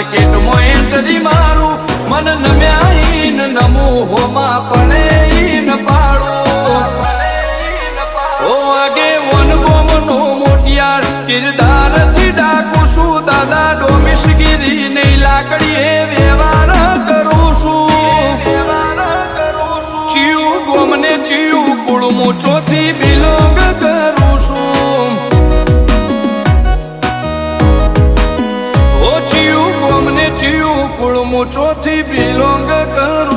માર્કેટમાં એન્ટ્રી મારું મન નમ્યાઈન નમું હોમાં પડે પાડું ઓ આગે વન ગોમનો મોટિયાર કિરદાર થી ડાકું છું દાદા ડોમિશગીરી નહીં લાકડીએ વ્યવહાર કરું છું ચિયું ગોમને ચિયું કુળમું ચોથી બિલોંગ કરું છું ઓ ચિયું ગોમને ચિયું કુળમું ચોથી બિલોંગ કરું